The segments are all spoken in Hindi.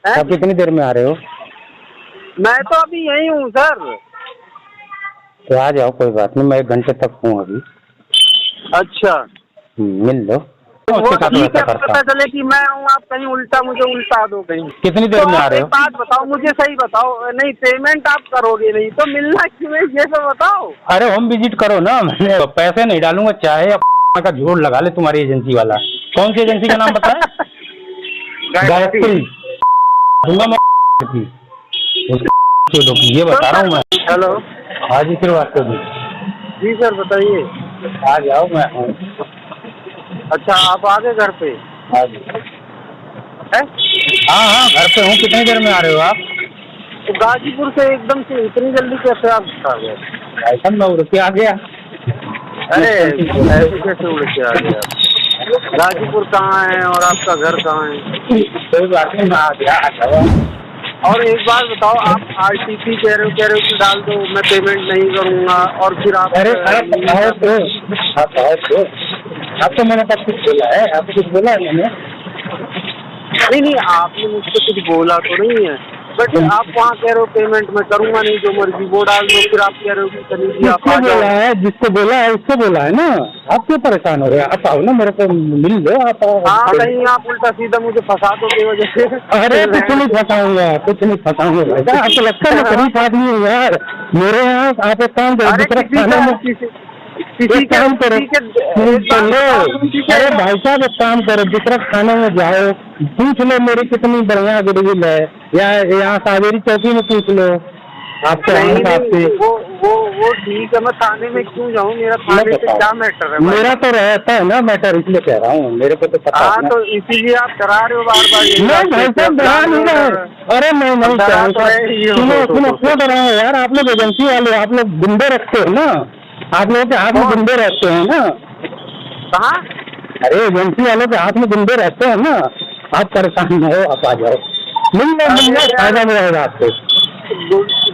आप कितनी देर में आ रहे हो? मैं तो अभी यही हूँ सर। तो आ जाओ, कोई बात नहीं, मैं 1 घंटे तक हूँ अभी। अच्छा मिल लो। वो उसके साथ ठीक वैसा है, करता पता हूँ। चले कि मैं हूँ, आप कहीं उल्टा मुझे उल्टा दो कहीं। कितनी देर तो में आ आप रहे एक हो? बात बताओ, मुझे सही बताओ, नहीं पेमेंट आप करोगे नहीं तो मिलना क्यों है ये तो बताओ। अरे होम विजिट करो ना, मैं पैसे नहीं डालूंगा, चाहे का जोड़ लगा ले तुम्हारी एजेंसी वाला। कौन सी एजेंसी का नाम बताया? गायत्री। दूंगा मैं की। ये बता रहा हूँ मैं। हेलो हाँ जी श्रीवास्तव जी। जी सर बताइए। आ जाओ, मैं हूँ। अच्छा आप आ गए घर पे? हाँ जी। है हाँ हाँ, घर पे हूँ। कितनी देर में आ रहे हो आप? तो गाजीपुर से एकदम से इतनी जल्दी कैसे आप आ गए? भाई साहब मैं उड़ के आ गया। अरे ऐसे कैसे उड़ के आ गए आप? गाजीपुर कहाँ है और आपका घर कहाँ है? कोई बात नहीं, मैं आ गया, आ जाओ। और एक बात बताओ, आप आरटीपी कह रहे हो कि डाल दो, मैं पेमेंट नहीं करूँगा, और फिर आप अरे आप आओ तो, आप आओ तो। आपको मैंने सब कुछ बोला है, आपको कुछ बोला है मैंने? नहीं आपने मुझसे कुछ बोला तो नहीं है, बट आप वहाँ कह रहे हो पेमेंट मैं करूँगा नहीं, जो मर्जी वो डाल दो, फिर आप कह रहे हो कि चलिए जी आप किसको आ जाओ। बोला है? जिसको बोला है उसको बोला है ना। आप क्यों परेशान हो रहे हैं? आप आओ ना, मेरे को मिल लो आप। हाँ कहीं आप उल्टा सीधा मुझे फंसा दो की वजह से। अरे कुछ नहीं फंसाऊंगा, कुछ नहीं फंसाऊंगा भाई साहब। आपको लगता है मैं शरीफ आदमी हूँ यार? मेरे यहाँ आप एक काम करो, अरे दूसरा किसी खाने का में किसी एक काम करो, एक बात चलो। बताओ, किसी के अरे भाई साहब एक काम करो, दूसरा खाने में जाओ, पूछ लो मेरी कितनी बढ़िया गुडविल है, या यहाँ कावेरी चौकी में पूछ लो आपके नहीं आम साहब से। नहीं वो ठीक है, मैं थाने में क्यों जाऊँ, मेरा थाने से क्या मैटर है भाई? मेरा तो रहता है ना मैटर, इसलिए कह रहा हूँ, मेरे को तो पता हाँ है ना। तो इसीलिए आप डरा रहे हो बार बार यही नहीं बात भाई करके, साहब अब डरा जान नहीं रहे हो रहे। अरे मैं नहीं डरा चाहूँ तो रहे ही सुनो सुनो, हो। क्यों डरा है यार? आप लोग एजेंसी वाले, आप लोग गुंडे रखते हो ना, आप लोगों के हाथ में कौन? गुंडे रहते हैं ना। कहाँ? अरे एजेंसी वालों के हाथ में गुंडे रहते हैं ना। आप परेशान न हो, आप आ जाओ, मिल लो, फायदा में रहेगा आपको।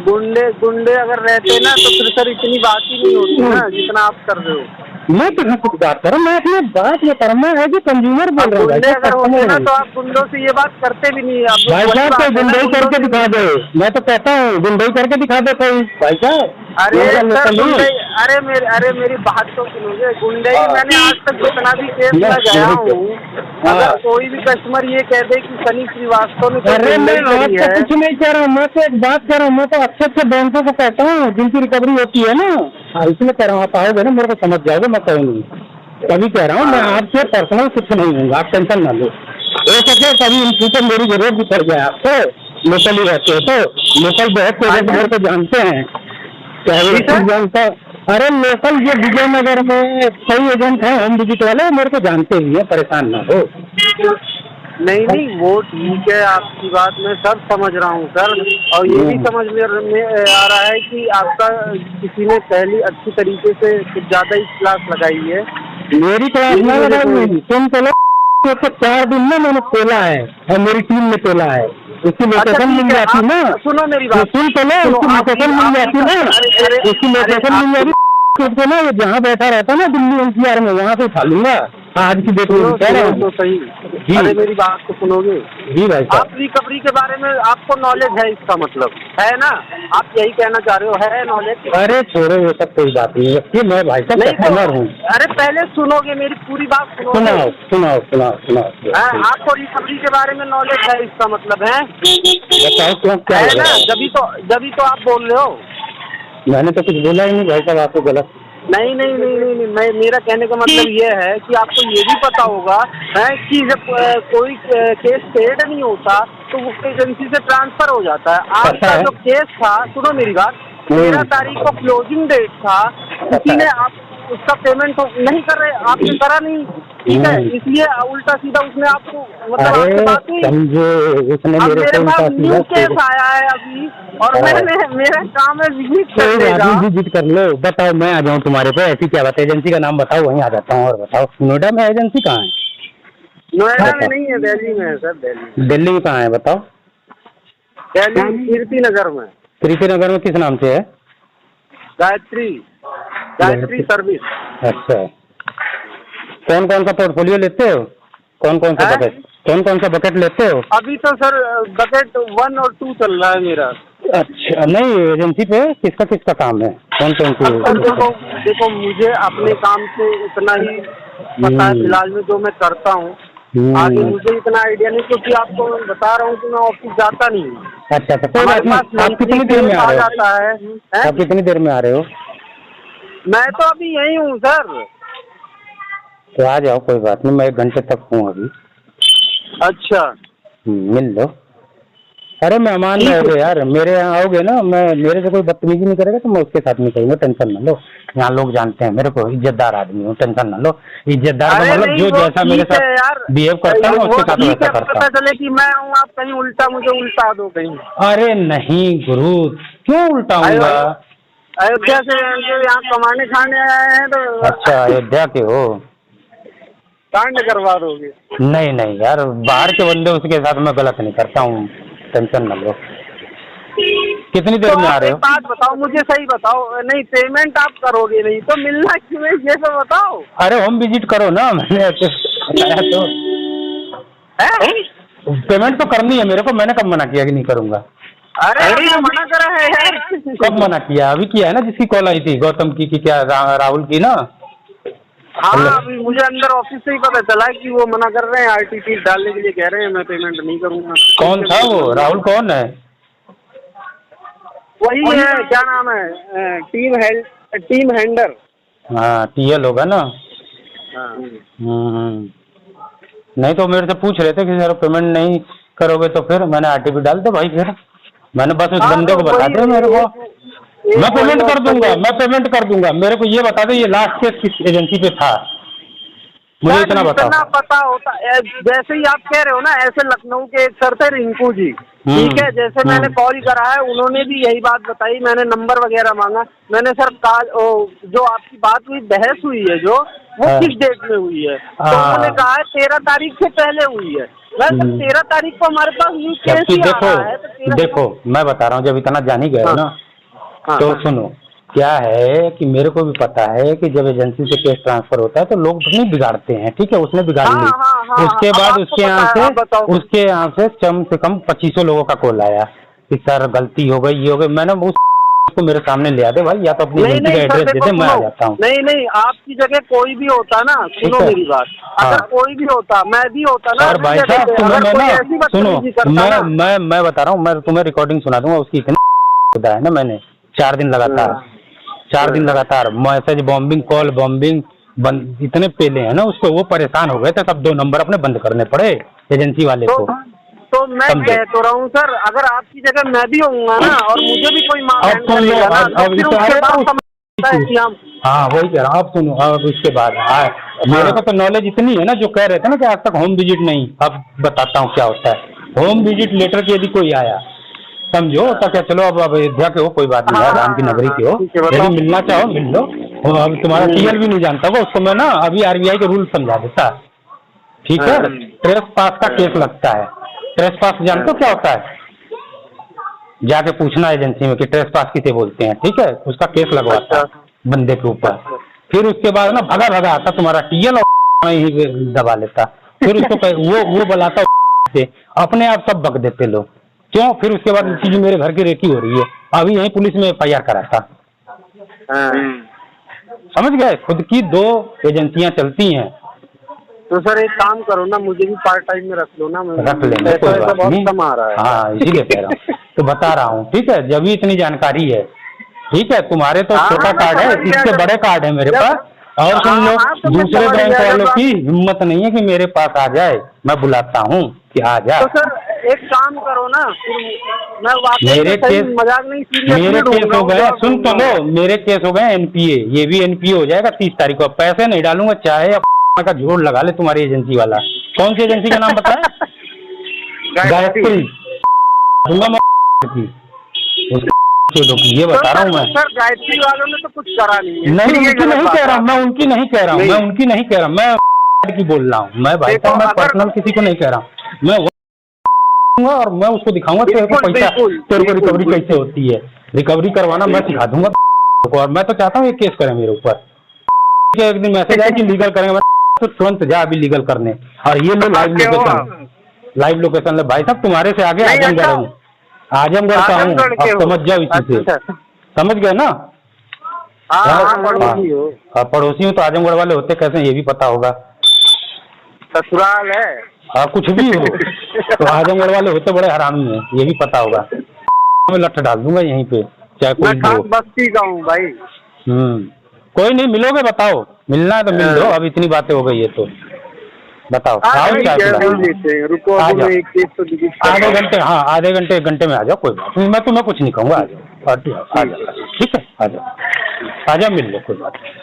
गुंडे अगर रहते ना तो फिर सर इतनी बात ही नहीं होती ना जितना आप कर रहे हो। मैं कहाँ कुछ बात कर रहा हूँ, मैं अपनी बात में कर, मैं एज ए कंज्यूमर बोल अब रहा हूँ भाई गुंडे साहब, अगर होते कस्टमर ना नहीं। तो आप गुंडों से ये बात करते भी नहीं, अब भाई वही साहब तो बात है ना, गुंडई गुंडों करके से दिखा दो। मैं तो कहता हूँ गुंडई करके दिखा दो कोई भाई साहब। अरे मेरा सर लोकल गुंडे, नहीं। अरे मेरी बात तो सुनोगे, गुंडे ही हाँ। मैंने आज तक जितना भी केस में गया हूँ, अगर हाँ। कोई भी कस्टमर ये कह दे कि सनी श्रीवास्तव ने कोई अरे मैं गुंडई करी आपको है। कुछ नहीं कह रहा हूँ, मैं तो एक बात कह रहा हूँ, मैं तो अच्छे अच्छे बैंकों को कहता हूँ जिनकी रिकवरी होती है ना। हाँ इसलिए कह रहा हूँ, आप आओगे ना मेरे को समझ जाओगे, मैं कहूँगी तभी कह रहा हूँ। मैं आपसे पर्सनल कुछ नहीं हूँ, आप टेंशन ना लो। हो सके कभी इन फ्यूचर मेरी जरूरत भी पड़ जाए आपको, लोकल ही रहते हो तो। लोकल बहुत से एजेंट मेरे को जानते हैं, क्या वो चीज जानता। अरे लोकल जो विजयनगर में कई एजेंट हैं होम विजिट वाले, मेरे को जानते ही हैं, परेशान ना हो। नहीं वो ठीक है, आपकी बात मैं सब समझ रहा हूँ सर, और ये भी समझ में आ रहा है कि आपका किसी ने पहली अच्छी तरीके से कुछ ज़्यादा ही क्लास लगाई है। मेरी क्लास ना लगाई, तुम चलो 4 दिन में मैंने तोला है और मेरी टीम ने तोला है, उसकी लोकेशन मिल जाती ना। सुनो मेरी बात, सुन चलो, उसकी लोकेशन मिल जाती ना, उसकी लोकेशन मिल जाती ना। वो जहाँ बैठा रहता ना दिल्ली एनसीआर में, वहाँ से उठा लूंगा आज की डेट में, कह रहा हूँ। तो सही, अरे मेरी बात तो सुनोगे जी भाई साहब। आप रिकवरी के बारे में आपको नॉलेज है, इसका मतलब है ना, आप यही कहना चाह रहे हो, है नॉलेज? अरे छोड़ो ये सब, कोई बात नहीं है, मैं भाई साहब कस्टमर हूँ। अरे पहले सुनोगे, मेरी पूरी बात सुनोगे। सुनाओ सुनाओ सुनाओ सुनाओ। आपको रिकवरी के बारे में नॉलेज है, इसका मतलब है बताओ क्यों, क्या है ना, जभी तो आप बोल रहे हो। मैंने तो कुछ बोला ही नहीं भाई साहब, आपको गलत। नहीं मेरा कहने का मतलब ये है कि आपको ये भी पता होगा है कि जब कोई केस पेड नहीं होता तो वो एजेंसी से ट्रांसफर हो जाता है। आपका जो केस था, सुनो मेरी बात, 13 तारीख को क्लोजिंग डेट था, किसी ने आप उसका पेमेंट नहीं कर रहे, आपने करा नहीं, ठीक है, इसलिए उल्टा सीधा उसने आपको मतलब आपसे बात हुई। अब मेरे पास न्यू केस आया है अभी, और मेरा काम है विजिट विजिट कर लो। बताओ मैं आ जाऊँ तुम्हारे पे, ऐसी क्या बात है? एजेंसी का नाम बताओ, वहीं आ जाता हूँ। और बताओ नोएडा में एजेंसी कहाँ है? नोएडा में नहीं है, दिल्ली में है सर। दिल्ली में कहाँ है बताओ? दिल्ली कीर्ति नगर में। कीर्ति नगर में किस नाम से है? गायत्री सर्विस। अच्छा, कौन कौन सा पोर्टफोलियो लेते हो? कौन कौन हैं? सा बकेट लेते हो? अभी तो सर बकेट 1 और 2 चल रहा है मेरा। अच्छा, नहीं एजेंसी पे किसका काम है, कौन कौन सी? अब सर देखो मुझे अपने काम से इतना ही पता है फिलहाल में जो मैं करता हूँ। आगे मुझे इतना आइडिया नहीं, क्योंकि आपको मैं बता रहा हूँ कि मैं ऑफिस जाता नहीं हूँ। अच्छा, कोई बात नहीं। आप कितनी देर में आ रहे हो? जाता है आप कितनी देर में आ रहे हो? मैं तो अभी यही हूँ सर। तो आ जाओ, कोई बात नहीं, मैं 1 घंटे तक हूँ अभी। अच्छा, मिल लो। अरे मेहमान रहोगे यार, मेरे यहाँ आओगे ना, मेरे से कोई बदतमीजी नहीं करेगा तो मैं उसके साथ नहीं करूँगा, टेंशन ना लो। यहाँ लोग जानते हैं मेरे को, इज्जतदार आदमी हूँ, टेंशन ना लो। इज्जतदार का मतलब जो जैसा मेरे साथ बिहेव करता है उसके साथ वैसा करता पता चले कि मैं हूँ, आप कहीं उल्टा मुझे उल्टा दो कहीं। अरे नहीं गुरु, क्यों उल्टाऊंगा? अयोध्या से यहाँ कमाने खाने आए हैं तो। अच्छा, अयोध्या के हो? कांड करवा दोगे? नहीं नहीं यार, बाहर के बंदे उसके साथ मैं गलत नहीं करता हूँ, टेंशन न लो। कितनी देर में आ रहे हो? बात बताओ मुझे, सही बताओ। नहीं पेमेंट आप करोगे नहीं तो मिलना क्यों है, ये तो बताओ। अरे होम विजिट करो ना, मैंने बताया तो है? पेमेंट तो करनी है मेरे को, मैंने कब मना किया कि नहीं करूँगा? अरे मना करा है यार। कब मना किया? अभी किया है ना, जिसकी कॉल आई थी गौतम की क्या राहुल की ना। हाँ, अभी मुझे अंदर ऑफिस से ही पता चला कि वो मना कर रहे हैं, आरटीपी डालने के लिए कह रहे हैं, मैं पेमेंट नहीं करूँगा। कौन था वो राहुल? कौन है? वही है, क्या नाम है, टीम हैंडर। हाँ, टीएल होगा ना। हाँ। नहीं तो मेरे से पूछ रहे थे कि सर पेमेंट नहीं करोगे तो फिर मैंने आरटीपी डाल दे भाई, फिर मैंने बस उस बंदे को बता दे मेरे को, मैं पेमेंट कर दूंगा, मेरे को ये बता दो ये लास्ट केस किस एजेंसी पे था, मुझे इतना बताओ। पता होता है, जैसे ही आप कह रहे हो ना, ऐसे लखनऊ के एक सर थे रिंकू जी, ठीक है, जैसे मैंने कॉल करा है उन्होंने भी यही बात बताई, मैंने नंबर वगैरह मांगा, मैंने सर जो आपकी बात हुई, बहस हुई है जो, वो किस डेट में हुई है, तो उन्होंने कहा है 13 तारीख से पहले हुई है। मैं 13 तारीख को हमारे पास न्यूज केस ही आ रहा है, तो देखो मैं बता रहा हूँ, जब इतना जान ही गए ना तो सुनो, क्या है कि मेरे को भी पता है कि जब एजेंसी से केस ट्रांसफर होता है तो लोग नहीं बिगाड़ते हैं, ठीक है, उसने बिगाड़ ली। उसके बाद उसके यहाँ से कम 2500 लोगों का कॉल आया कि सर गलती हो गई, ये हो गई। मैंने उसको मेरे सामने ले आ दे भाई, या तो अपनी एजेंसी का एड्रेस दे दे, मैं आ जाता हूँ। नहीं, आपकी जगह कोई भी होता ना, सुनो मेरी बात, अगर कोई भी होता, मैं भी होता ना। और भाई साहब तुम्हें मैं ना मैं बता रहा हूँ, मैं तुम्हें रिकॉर्डिंग सुना दूंगा उसकी, इतनी खुदा है ना, मैंने 4 दिन लगातार मैसेज बॉम्बिंग, कॉल बॉम्बिंग इतने पेले हैं ना उसको, वो परेशान हो गए थे, सब 2 नंबर अपने बंद करने पड़े एजेंसी वाले को। तो मैं कह तो रहा हूँ सर, अगर आपकी जगह मैं भी होऊंगा ना और मुझे भी कोई हाँ वही कह रहा हूँ। अब सुनो, अब इसके बाद मेरे को तो नॉलेज इतनी है ना, जो कह रहे थे ना कि आज तक होम विजिट नहीं, अब बताता हूँ क्या होता है। होम विजिट लेटर के यदि कोई आया समझो तो क्या, चलो अब अयोध्या के हो कोई बात नहीं है, राम की नगरी के हो, यदि मिलना चाहो मिल लो। अब तुम्हारा टीएल भी नहीं जानता होगा, उसको मैं ना अभी आरबीआई के रूल समझा देता, ठीक है। ट्रेस पास का केस लगता है। ट्रेस पास जानते हो क्या होता है? जाके पूछना एजेंसी में कि ट्रेस पास किसे बोलते हैं, ठीक है, उसका केस लगवाता बंदे के ऊपर। फिर उसके बाद ना भगा आता तुम्हारा टीएल और ही दबा लेता, फिर उसको वो बुलाता अपने आप सब बक देते लोग, क्यों? फिर उसके बाद चीज मेरे घर की रेकी हो रही है, अभी यहीं पुलिस में FIR कराता। समझ गए? खुद की 2 एजेंसियां चलती हैं। तो सर एक काम करो ना, मुझे भी पार्ट टाइम में रख लो ना, रख लेंगे, कोई बात नहीं। कम आ रहा है। हाँ इसीलिए कह रहा हूँ, तो बता रहा हूँ, ठीक है, जब भी इतनी जानकारी है, ठीक है। तुम्हारे तो छोटा कार्ड है, इससे बड़े कार्ड है मेरे पास। और सुन लो, दूसरे बैंक वालों की हिम्मत नहीं है कि मेरे पास आ जाए, मैं बुलाता हूँ कि आ जा। तो सर एक काम करो ना, मैं मेरे केस हो गए, सुन तो लो, मेरे केस हो गए NPA, ये भी NPA हो जाएगा 30 तारीख को। पैसे नहीं डालूंगा, चाहे का जोड़ लगा ले तुम्हारी एजेंसी वाला। कौन सी एजेंसी का नाम पता है? गायत्री। ये बता रहा हूँ मैं। सर गायत्री वालों ने तो कुछ करा नहीं है। नहीं, उनकी नहीं कह रहा, मैं उनकी नहीं कह रहा हूँ, मैं की बोल रहा हूँ। मैं भाई साहब, मैं पर्सनल किसी को नहीं कह रहा हूँ, मैं और मैं उसको दिखाऊंगा तेरे को पैसा, तेरे को रिकवरी कैसे होती है, रिकवरी करवाना मैं सिखा दूंगा। और मैं तो चाहता हूँ ये केस करें मेरे ऊपर, एक दिन मैसेज आया कि लीगल करेंगे, मैं तो तुरंत जा अभी लीगल करने। और ये लो लाइव लोकेशन ले भाई साहब, तुम्हारे से आगे आजमगढ़ हूँ, आजमगढ़ का हूँ, अब समझ जाओ इसी से। समझ गए ना? पड़ोसी हूँ तो आजमगढ़ वाले होते कैसे ये भी पता होगा। ससुराल है हाँ कुछ भी हो तो आजमगढ़ वाले होते बड़े हरामी हैं, ये भी पता होगा। मैं लठ डाल दूंगा यहीं पे, चाहे कोई मैं खास बस्ती का हूँ भाई। कोई नहीं, मिलोगे बताओ, मिलना है तो मिल लो। अब इतनी बातें हो गई है तो बताओ, आओ क्या रुको आधे घंटे, हाँ आधे घंटे 1 घंटे में आ जाओ, कोई बात नहीं, मैं तुम्हें कुछ नहीं कहूँगा, आ जाओ आ जाओ, ठीक है, आ जाओ मिल लो, कोई बात नहीं।